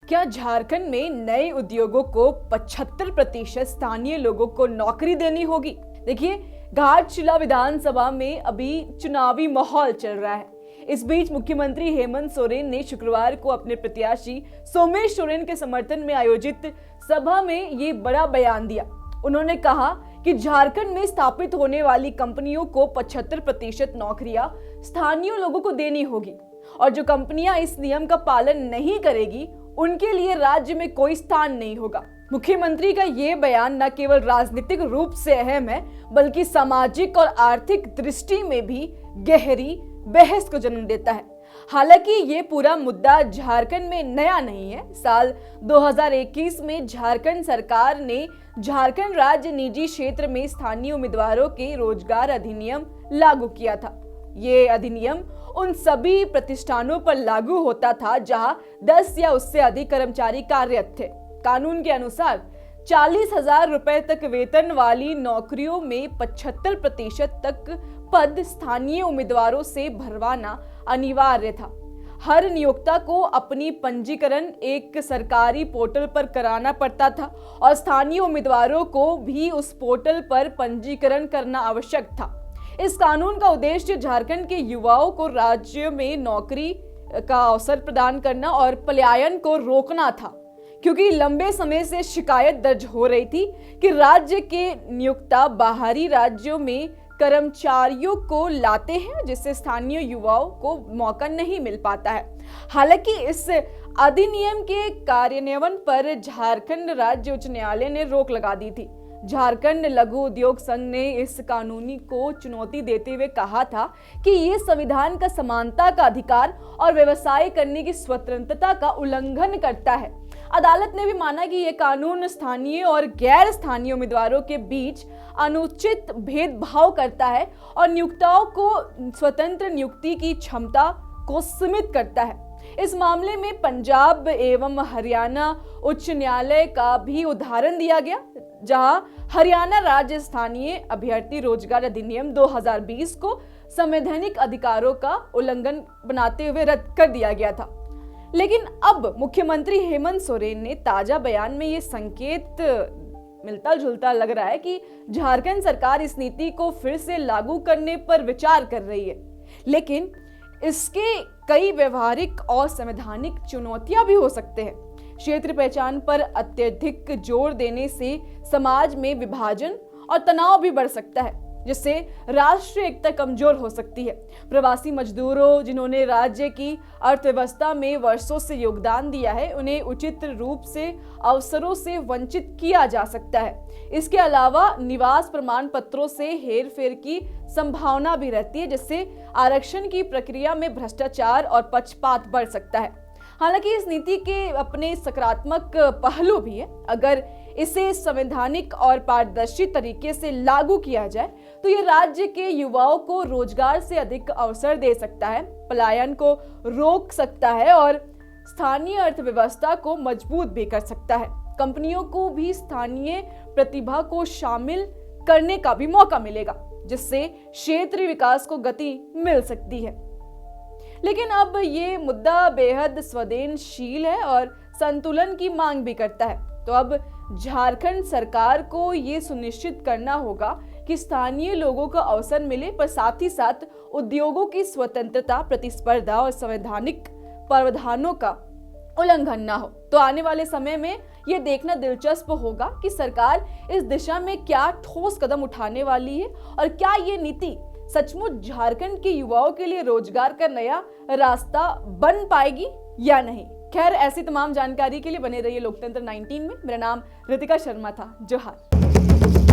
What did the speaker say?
क्या झारखंड में नए उद्योगों को 75% स्थानीय लोगों को नौकरी देनी होगी? देखिए, घाटशिला विधानसभा में अभी चुनावी माहौल चल रहा है। इस बीच मुख्यमंत्री हेमंत सोरेन ने शुक्रवार को अपने प्रत्याशी सोमेश सोरेन के समर्थन में आयोजित सभा में ये बड़ा बयान दिया। उन्होंने कहा कि झारखंड में स्थापित होने वाली कंपनियों को 75% नौकरियां स्थानीय लोगों को देनी होगी और जो कंपनियां इस नियम का पालन नहीं करेगी उनके लिए राज्य में कोई स्थान नहीं होगा। मुख्यमंत्री का ये बयान न केवल राजनीतिक रूप से अहम है बल्कि सामाजिक और आर्थिक दृष्टि में भी गहरी बहस को जन्म देता है। हालांकि ये पूरा मुद्दा झारखंड में नया नहीं है। साल 2021 में झारखंड सरकार ने झारखंड राज्य निजी क्षेत्र में स्थानीय उम्मीदवारों के रोजगार अधिनियम लागू किया था। ये अधिनियम उन सभी प्रतिष्ठानों पर लागू होता था जहां 10 या उससे अधिक कर्मचारी कार्यरत थे। कानून के अनुसार 40,000 रुपए तक वेतन वाली नौकरियों में 75% तक पद स्थानीय उम्मीदवारों से भरवाना अनिवार्य था। हर नियोक्ता को अपनी पंजीकरण एक सरकारी पोर्टल पर कराना पड़ता था और स्थानीय उम्मीदवारों को भी उस पोर्टल पर पंजीकरण करना आवश्यक था। इस कानून का उद्देश्य झारखंड के युवाओं को राज्य में नौकरी का अवसर प्रदान करना और पलायन को रोकना था, क्योंकि लंबे समय से शिकायत दर्ज हो रही थी कि राज्य के नियोक्ता बाहरी राज्यों में कर्मचारियों को लाते हैं जिससे स्थानीय युवाओं को मौका नहीं मिल पाता है। हालांकि इस अधिनियम के कार्यान्वयन पर झारखंड राज्य उच्च न्यायालय ने रोक लगा दी थी। झारखंड लघु उद्योग संघ ने इस कानूनी को चुनौती देते हुए कहा था कि ये संविधान का समानता का अधिकार और व्यवसाय करने की स्वतंत्रता का उल्लंघन करता है। अदालत ने भी माना कि यह कानून स्थानीय और गैर स्थानीय उम्मीदवारों के बीच अनुचित भेदभाव करता है और नियोक्ताओं को स्वतंत्र नियुक्ति की क्षमता को सीमित करता है। इस मामले में पंजाब एवं हरियाणा उच्च न्यायालय का भी उदाहरण दिया गया, जहां हरियाणा राज्य स्थानीय अभ्यर्थी रोजगार अधिनियम 2020 को संवैधानिक अधिकारों का उल्लंघन बनाते हुए रद्द कर दिया गया था। लेकिन अब मुख्यमंत्री हेमंत सोरेन ने ताजा बयान में ये संकेत मिलता जुलता लग रहा है कि झारखंड सरकार इस नीति को फिर से लागू करने पर विचार कर रही है, लेकिन इसके कई व्यवहारिक और संवैधानिक चुनौतियां भी हो सकते हैं। क्षेत्र पहचान पर अत्यधिक जोर देने से समाज में विभाजन और तनाव भी बढ़ सकता है, जिससे राष्ट्रीय एकता कमजोर हो सकती है। प्रवासी मजदूरों जिन्होंने राज्य की अर्थव्यवस्था में वर्षों से योगदान दिया है, उन्हें उचित रूप से अवसरों से वंचित किया जा सकता है। इसके अलावा निवास प्रमाण पत्रों से हेरफेर की संभावना भी रहती है, जिससे आरक्षण की प्रक्रिया में भ्रष्टाचार और पक्षपात बढ़ सकता है। हालांकि इस नीति के अपने सकारात्मक पहलू भी है। अगर इसे संवैधानिक और पारदर्शी तरीके से लागू किया जाए तो ये राज्य के युवाओं को रोजगार से अधिक अवसर दे सकता है, पलायन को रोक सकता है और स्थानीय अर्थव्यवस्था को मजबूत भी कर सकता है। कंपनियों को भी स्थानीय प्रतिभा को शामिल करने का भी मौका मिलेगा, जिससे क्षेत्रीय विकास को गति मिल सकती है। लेकिन अब ये मुद्दा बेहद संवेदनशील है और संतुलन की मांग भी करता है। तो अब झारखंड सरकार को ये सुनिश्चित करना होगा कि स्थानीय लोगों को अवसर मिले, पर साथ ही साथ उद्योगों की स्वतंत्रता, प्रतिस्पर्धा और संवैधानिक प्रावधानों का उल्लंघन ना हो। तो आने वाले समय में ये देखना दिलचस्प होगा कि सरकार इस दिशा में क्या ठोस कदम उठाने वाली है और क्या ये नीति सचमुच झारखंड के युवाओं के लिए रोजगार का नया रास्ता बन पाएगी या नहीं। खैर, ऐसी तमाम जानकारी के लिए बने रहिए लोकतंत्र 19 में। मेरा नाम रितिका शर्मा था। जोहार।